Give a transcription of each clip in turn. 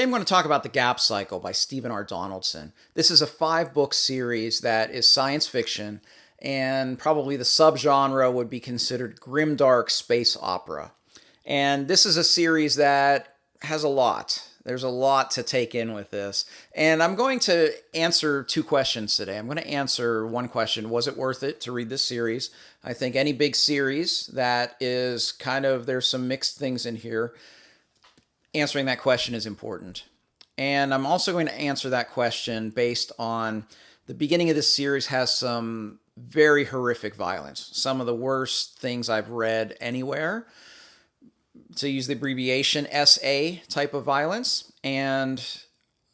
I'm going to talk about The Gap Cycle by Stephen R. Donaldson. This is a 5-book series that is science fiction, and probably the subgenre would be considered grimdark space opera. And this is a series that has a lot. There's a lot to take in with this. And I'm going to answer 2 questions today. I'm going to answer one question: was it worth it to read this series? I think any big series that is there's some mixed things in here. Answering that question is important. And I'm also going to answer that question based on the beginning of this series has some very horrific violence. Some of the worst things I've read anywhere, to use the abbreviation SA type of violence. And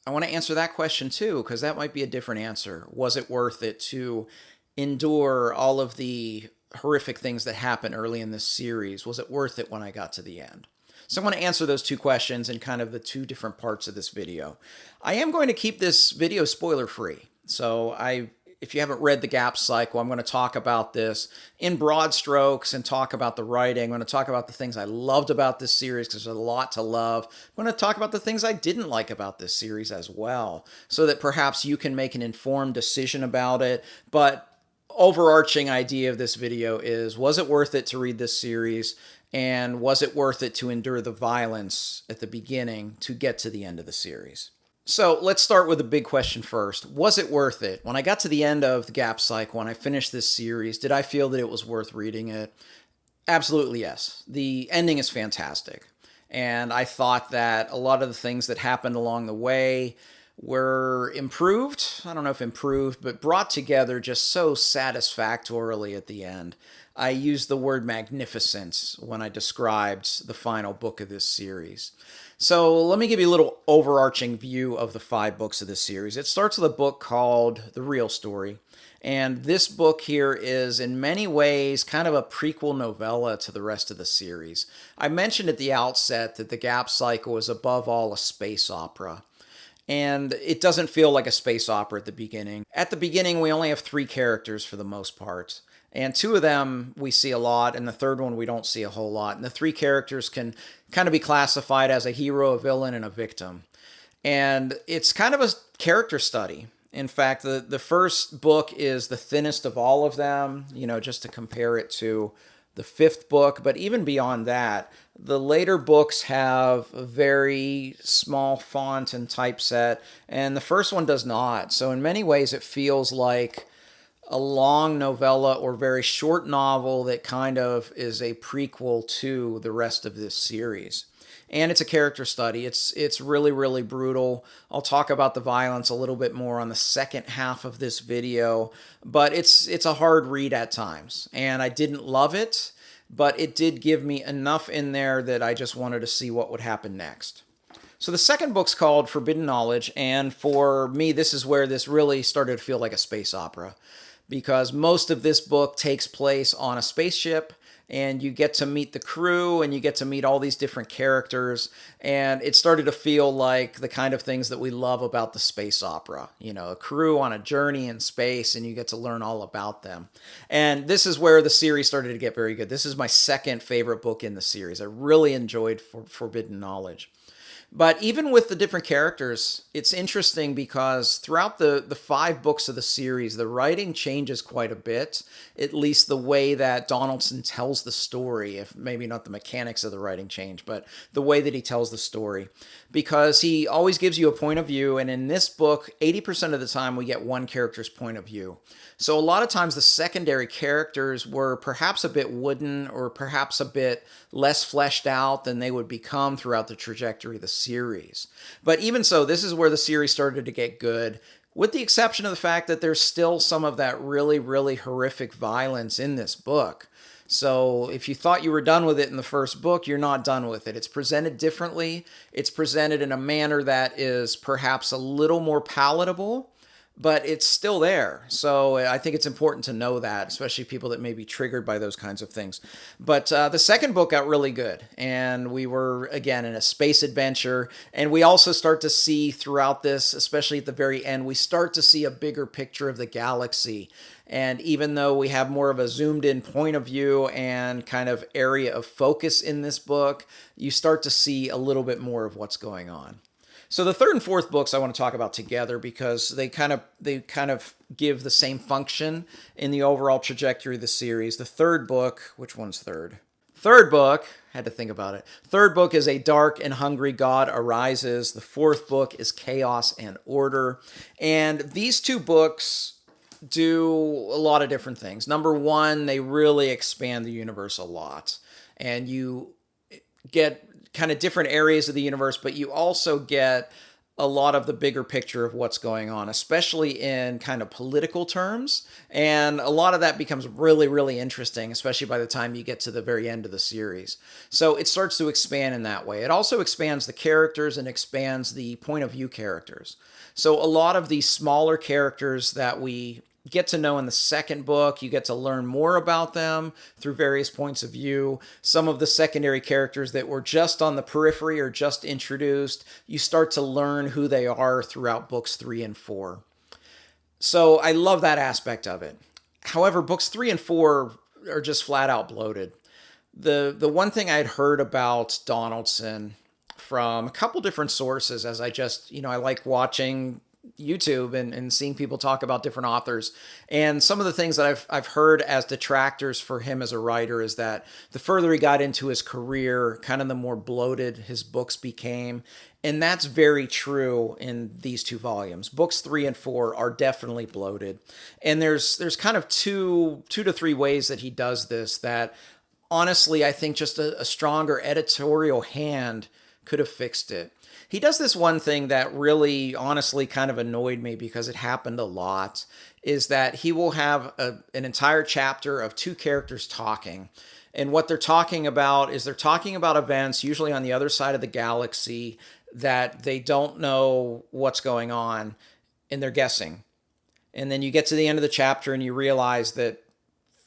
I want to answer that question too, because that might be a different answer. Was it worth it to endure all of the horrific things that happen early in this series? Was it worth it when I got to the end? So I want to answer those 2 questions in kind of the 2 different parts of this video. I am going to keep this video spoiler free. So if you haven't read The Gap Cycle, I'm going to talk about this in broad strokes and talk about the writing. I'm going to talk about the things I loved about this series, because there's a lot to love. I'm going to talk about the things I didn't like about this series as well, so that perhaps you can make an informed decision about it. But overarching idea of this video is, was it worth it to read this series? And was it worth it to endure the violence at the beginning to get to the end of the series? So let's start with the big question first. Was it worth it? When I got to the end of The Gap Cycle, when I finished this series, did I feel that it was worth reading it? Absolutely yes. The ending is fantastic. And I thought that a lot of the things that happened along the way were improved. I don't know if improved, but brought together just so satisfactorily at the end. I used the word magnificence when I described the final book of this series. So let me give you a little overarching view of the 5 books of this series. It starts with a book called The Real Story. And this book here is in many ways kind of a prequel novella to the rest of the series. I mentioned at the outset that The Gap Cycle is above all a space opera. And it doesn't feel like a space opera at the beginning. At the beginning, we only have 3 characters for the most part. And 2 of them we see a lot, and the third one we don't see a whole lot. And the 3 characters can kind of be classified as a hero, a villain, and a victim. And it's kind of a character study. In fact, the first book is the thinnest of all of them, just to compare it to the 5th book. But even beyond that, the later books have a very small font and typeset, and the first one does not. So in many ways, it feels like a long novella or very short novel that kind of is a prequel to the rest of this series. And it's a character study. It's really, really brutal. I'll talk about the violence a little bit more on the second half of this video, but it's a hard read at times. And I didn't love it, but it did give me enough in there that I just wanted to see what would happen next. So the second book's called Forbidden Knowledge, and for me, this is where this really started to feel like a space opera, because most of this book takes place on a spaceship, and you get to meet the crew, and you get to meet all these different characters, and it started to feel like the kind of things that we love about the space opera. A crew on a journey in space, and you get to learn all about them. And this is where the series started to get very good. This is my second favorite book in the series. I really enjoyed Forbidden Knowledge. But even with the different characters, it's interesting because throughout the 5 books of the series, the writing changes quite a bit, at least the way that Donaldson tells the story, if maybe not the mechanics of the writing change, but the way that he tells the story. Because he always gives you a point of view, and in this book, 80% of the time we get one character's point of view. So a lot of times the secondary characters were perhaps a bit wooden or perhaps a bit less fleshed out than they would become throughout the trajectory of the series. But even so, this is where the series started to get good, with the exception of the fact that there's still some of that really, really horrific violence in this book. So if you thought you were done with it in the first book, you're not done with it. It's presented differently. It's presented in a manner that is perhaps a little more palatable, but it's still there. So I think it's important to know that, especially people that may be triggered by those kinds of things. But the second book got really good, and we were, again, in a space adventure. And we also start to see throughout this, especially at the very end, we start to see a bigger picture of the galaxy. And even though we have more of a zoomed in point of view and kind of area of focus in this book, you start to see a little bit more of what's going on. So the third and fourth books I want to talk about together because they kind of give the same function in the overall trajectory of the series. The third book, which one's third? Third book, had to think about it. Third book is A Dark and Hungry God Arises. The fourth book is Chaos and Order. And these two books do a lot of different things. Number one, they really expand the universe a lot. And you get kind of different areas of the universe, but you also get a lot of the bigger picture of what's going on, especially in kind of political terms. And a lot of that becomes really, really interesting, especially by the time you get to the very end of the series. So it starts to expand in that way. It also expands the characters and expands the point of view characters. So a lot of these smaller characters that we get to know in the second book, you get to learn more about them through various points of view. Some of the secondary characters that were just on the periphery or just introduced, you start to learn who they are throughout books 3 and 4. So I love that aspect of it. However, books 3 and 4 are just flat out bloated. The one thing I'd heard about Donaldson from a couple different sources, as I like watching YouTube and seeing people talk about different authors. And some of the things that I've heard as detractors for him as a writer is that the further he got into his career, kind of the more bloated his books became. And that's very true in these two volumes. Books 3 and 4 are definitely bloated. And there's kind of two to three ways that he does this that honestly, I think just a stronger editorial hand could have fixed it. He does this one thing that really honestly kind of annoyed me because it happened a lot, is that he will have an entire chapter of two characters talking. And what they're talking about is they're talking about events, usually on the other side of the galaxy, that they don't know what's going on, and they're guessing. And then you get to the end of the chapter and you realize that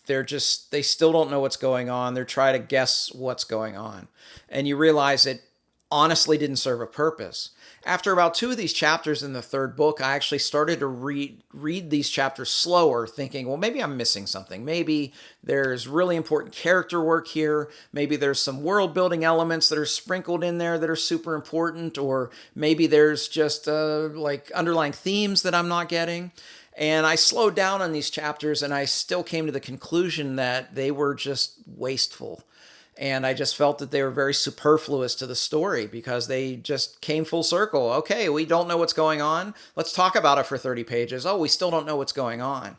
they still don't know what's going on. They're trying to guess what's going on. And you realize it honestly didn't serve a purpose. After about 2 of these chapters in the third book, I actually started to read these chapters slower, thinking, well, maybe I'm missing something. Maybe there's really important character work here. Maybe there's some world building elements that are sprinkled in there that are super important, or maybe there's just like underlying themes that I'm not getting. And I slowed down on these chapters, and I still came to the conclusion that they were just wasteful. And I just felt that they were very superfluous to the story because they just came full circle. Okay, we don't know what's going on. Let's talk about it for 30 pages. Oh, we still don't know what's going on.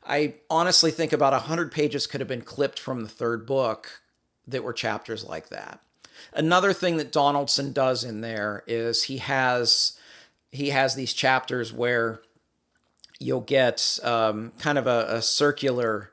I honestly think about 100 pages could have been clipped from the third book that were chapters like that. Another thing that Donaldson does in there is he has these chapters where you'll get kind of a circular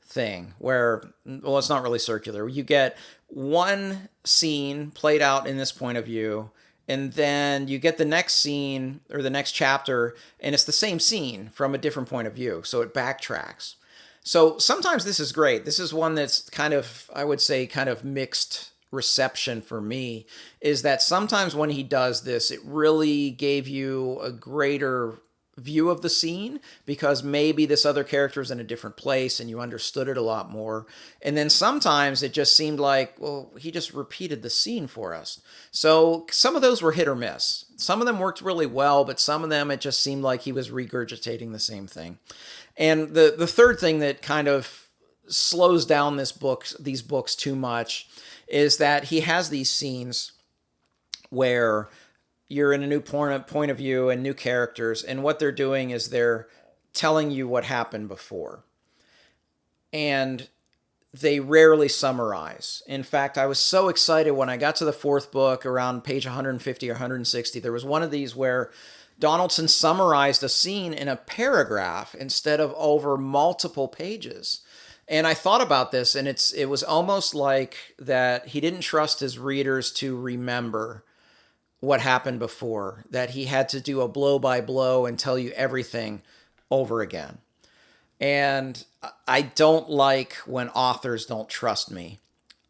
thing where, well, it's not really circular. You get one scene played out in this point of view, and then you get the next scene or the next chapter, and it's the same scene from a different point of view. So it backtracks. So sometimes this is great. This is one that's kind of, I would say, kind of mixed reception for me, is that sometimes when he does this, it really gave you a greater view of the scene because maybe this other character is in a different place and you understood it a lot more. And then sometimes it just seemed like, well, he just repeated the scene for us. So some of those were hit or miss. Some of them worked really well, but some of them it just seemed like he was regurgitating the same thing. And the third thing that kind of slows down these books too much is that he has these scenes where you're in a new point of view and new characters, and what they're doing is they're telling you what happened before. And they rarely summarize. In fact, I was so excited when I got to the fourth book around page 150 or 160. There was one of these where Donaldson summarized a scene in a paragraph instead of over multiple pages. And I thought about this, and it was almost like that he didn't trust his readers to remember what happened before, that he had to do a blow by blow and tell you everything over again. And I don't like when authors don't trust me.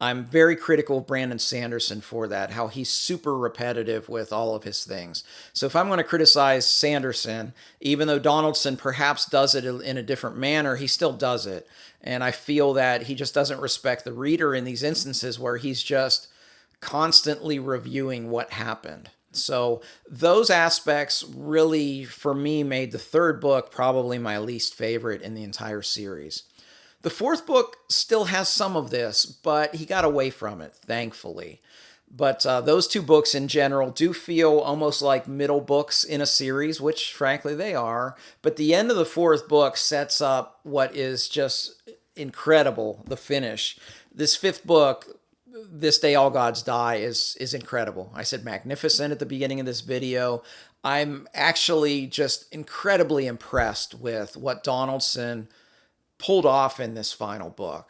I'm very critical of Brandon Sanderson for that, how he's super repetitive with all of his things. So if I'm going to criticize Sanderson, even though Donaldson perhaps does it in a different manner, he still does it. And I feel that he just doesn't respect the reader in these instances where he's just constantly reviewing what happened. So those aspects really, for me, made the third book probably my least favorite in the entire series. The fourth book still has some of this, but he got away from it, thankfully. But those two books in general do feel almost like middle books in a series, which frankly they are. But the end of the fourth book sets up what is just incredible, the finish. This fifth book, This Day All Gods Die, is incredible. I said magnificent at the beginning of this video. I'm actually just incredibly impressed with what Donaldson pulled off in this final book.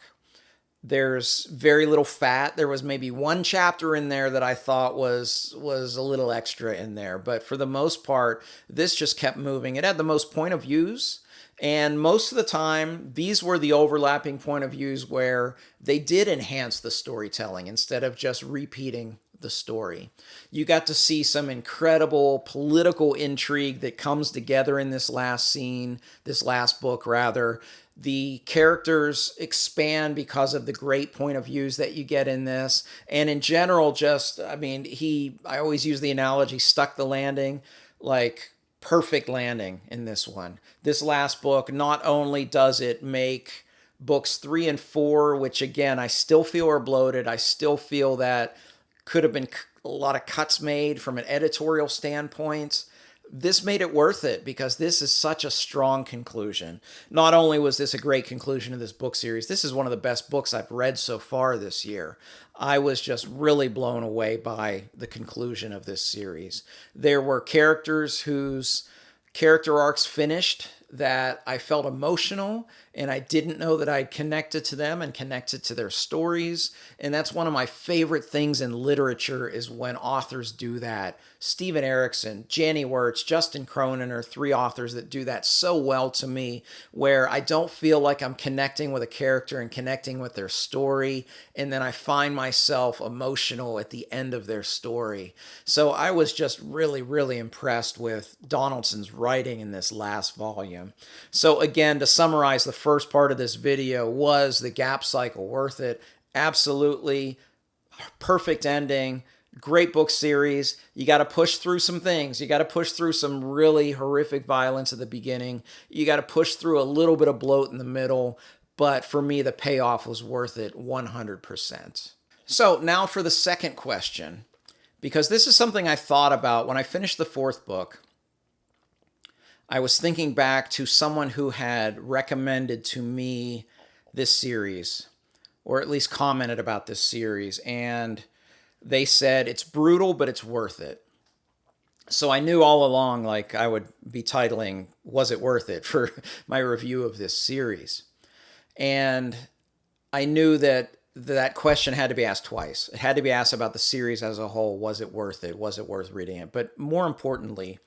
There's very little fat. There was maybe one chapter in there that I thought was a little extra in there, but for the most part, this just kept moving. It had the most point of views, and most of the time, these were the overlapping point of views where they did enhance the storytelling instead of just repeating the story. You got to see some incredible political intrigue that comes together in this last book rather. The characters expand because of the great point of views that you get in this. And in general, I always use the analogy, stuck the landing, like perfect landing in this one. This last book, not only does it make books 3 and 4, which again, I still feel are bloated. I still feel that could have been a lot of cuts made from an editorial standpoint. This made it worth it because this is such a strong conclusion. Not only was this a great conclusion of this book series, this is one of the best books I've read so far this year. I was just really blown away by the conclusion of this series. There were characters whose character arcs finished that I felt emotional and I didn't know that I'd connected to them and connected to their stories. And that's one of my favorite things in literature is when authors do that. Steven Erikson, Janny Wirtz, Justin Cronin are 3 authors that do that so well to me, where I don't feel like I'm connecting with a character and connecting with their story, and then I find myself emotional at the end of their story. So I was just really, really impressed with Donaldson's writing in this last volume. So again, to summarize the first part of this video, was the Gap Cycle worth it? Absolutely. Perfect ending. Great book series. You got to push through some things. You got to push through some really horrific violence at the beginning. You got to push through a little bit of bloat in the middle. But for me, the payoff was worth it 100%. So now for the second question, because this is something I thought about when I finished the fourth book. I was thinking back to someone who had recommended to me this series, or at least commented about this series, and they said it's brutal, but it's worth it. So I knew all along, like, I would be titling, Was It Worth It, for my review of this series. And I knew that that question had to be asked twice. It had to be asked about the series as a whole. Was it worth it? Was it worth reading it? But more importantly,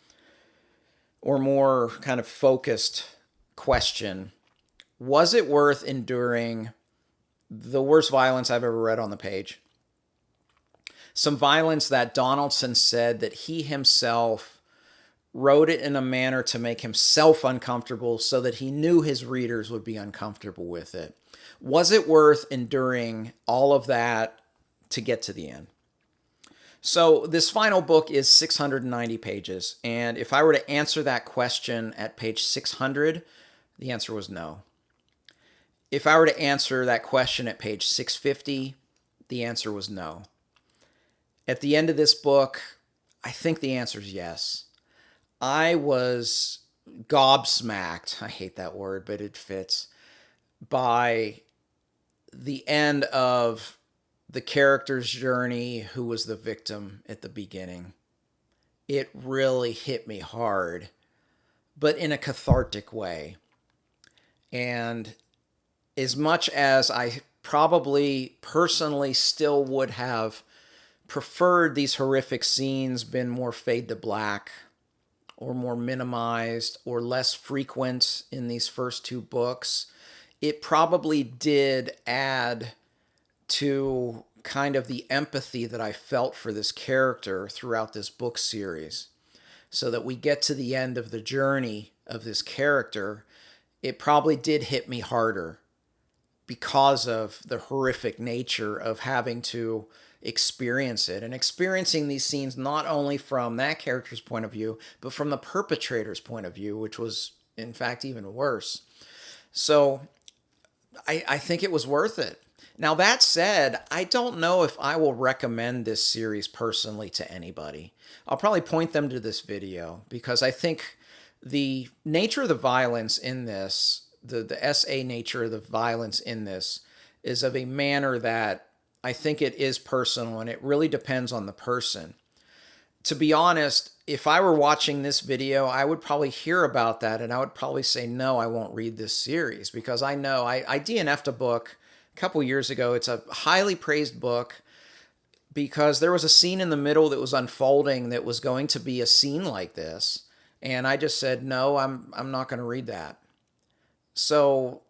or more kind of focused question, was it worth enduring the worst violence I've ever read on the page? Some violence that Donaldson said that he himself wrote it in a manner to make himself uncomfortable so that he knew his readers would be uncomfortable with it. Was it worth enduring all of that to get to the end? So this final book is 690 pages, and if I were to answer that question at page 600, the answer was no. If I were to answer that question at page 650, the answer was no. At the end of this book, I think the answer is yes. I was gobsmacked, I hate that word, but it fits, by the end of the character's journey who was the victim at the beginning. It really hit me hard, but in a cathartic way. And as much as I probably personally still would have preferred these horrific scenes been more fade to black or more minimized or less frequent in these first 2 books, it probably did add to kind of the empathy that I felt for this character throughout this book series. So that we get to the end of the journey of this character, it probably did hit me harder because of the horrific nature of having to experience it, and experiencing these scenes not only from that character's point of view, but from the perpetrator's point of view, which was in fact even worse. So I think it was worth it. Now, that said, I don't know if I will recommend this series personally to anybody. I'll probably point them to this video because I think the nature of the violence in this, the SA nature of the violence in this, is of a manner that I think it is personal, and it really depends on the person. To be honest, if I were watching this video, I would probably hear about that and I would probably say, no, I won't read this series, because I know I DNF'd a book a couple years ago. It's a highly praised book because there was a scene in the middle that was unfolding that was going to be a scene like this. And I just said, no, I'm not going to read that. So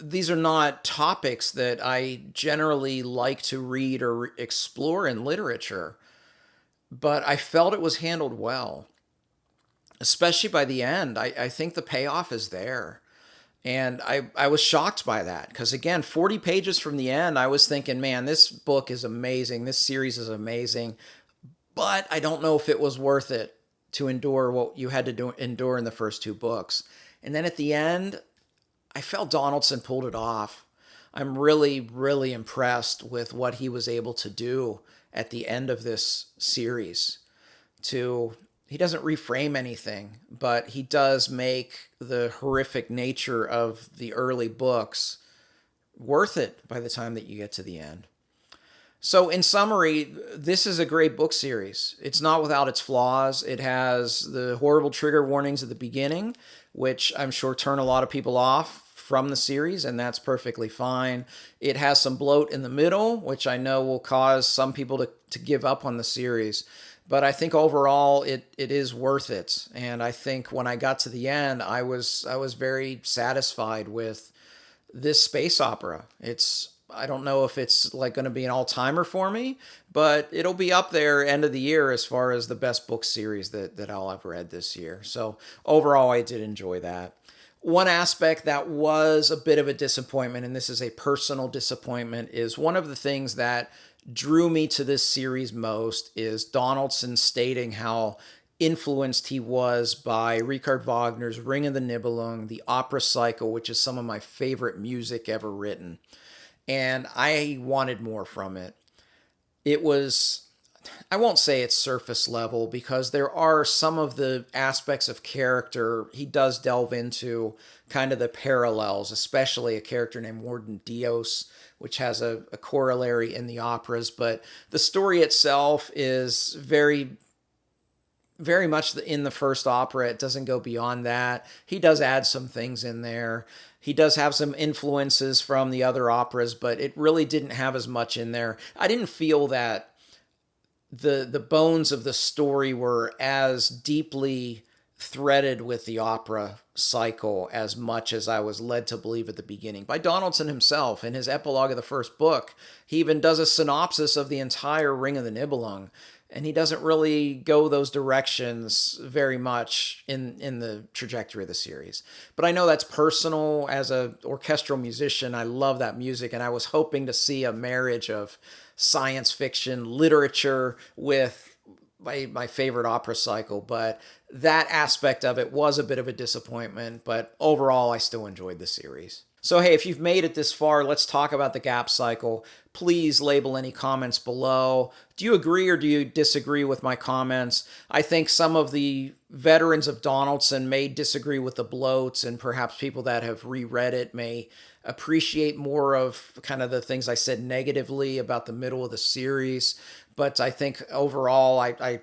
these are not topics that I generally like to read or explore in literature. But I felt it was handled well, especially by the end. I think the payoff is there. And I was shocked by that because, again, 40 pages from the end, I was thinking, man, this book is amazing. This series is amazing. But I don't know if it was worth it to endure what you had to endure in the first two books. And then at the end, I felt Donaldson pulled it off. I'm really, really impressed with what he was able to do at the end of this series. He doesn't reframe anything, but he does make the horrific nature of the early books worth it by the time that you get to the end. So in summary, this is a great book series. It's not without its flaws. It has the horrible trigger warnings at the beginning, which I'm sure turn a lot of people off from the series, and that's perfectly fine. It has some bloat in the middle, which I know will cause some people to give up on the series. But I think overall it is worth it. And I think when I got to the end, I was very satisfied with this space opera. I don't know if it's like going to be an all-timer for me, but it'll be up there end of the year as far as the best book series that I'll have read this year. So overall, I did enjoy that. One aspect that was a bit of a disappointment, and this is a personal disappointment, is one of the things that drew me to this series most is Donaldson stating how influenced he was by Richard Wagner's Ring of the Nibelung, the opera cycle, which is some of my favorite music ever written. And I wanted more from it. It was, I won't say it's surface level, because there are some of the aspects of character he does delve into, kind of the parallels, especially a character named Warden Dios, which has a corollary in the operas. But the story itself is very, very much in the first opera. It doesn't go beyond that. He does add some things in there. He does have some influences from the other operas, but it really didn't have as much in there. I didn't feel that the bones of the story were as deeply threaded with the opera cycle as much as I was led to believe at the beginning by Donaldson himself. In his epilogue of the first book, he even does a synopsis of the entire Ring of the Nibelung, and he doesn't really go those directions very much in the trajectory of the series. But I know that's personal. As an orchestral musician, I love that music, and I was hoping to see a marriage of science fiction literature with my favorite opera cycle, but that aspect of it was a bit of a disappointment. But overall, I still enjoyed the series. So hey, if you've made it this far, let's talk about the gap cycle. Please label any comments below. Do you agree or do you disagree with my comments? I think some of the veterans of Donaldson may disagree with the bloats, and perhaps people that have reread it may appreciate more of kind of the things I said negatively about the middle of the series. But I think overall, I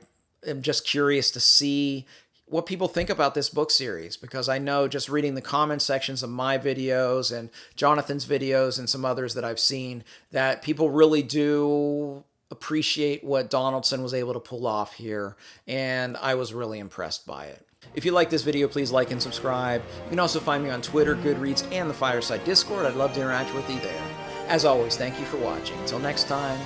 am just curious to see what people think about this book series, because I know just reading the comment sections of my videos and Jonathan's videos and some others that I've seen, that people really do appreciate what Donaldson was able to pull off here, and I was really impressed by it. If you like this video, please like and subscribe. You can also find me on Twitter, Goodreads, and the Fireside Discord. I'd love to interact with you there. As always, thank you for watching. Until next time.